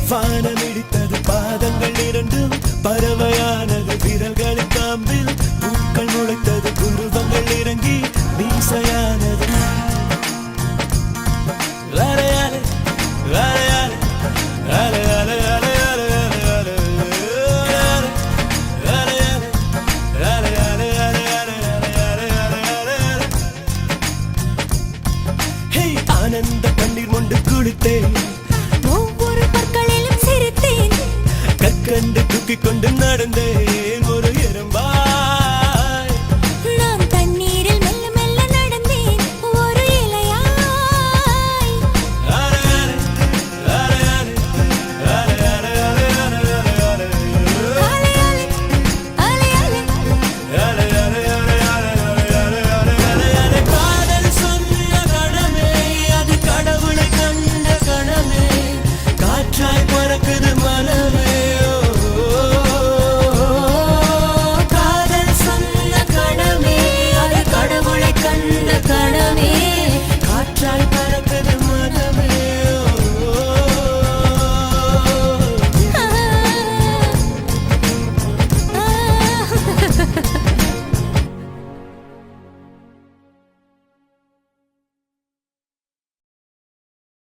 வானமிடித்தது பாதங்கள் இரண்டும் பறவையானது விரல்கள் காம்பில் பூக்கள் முளைத்தது குருவங்கள் இறங்கி மீசையானது ஆனந்த கண்ணீர் கொண்டு குளித்தேன் ஒவ்வொரு பற்களிலும் சிரித்தேன் கற்கண்டு தூக்கிக் கொண்டு நடந்தேன்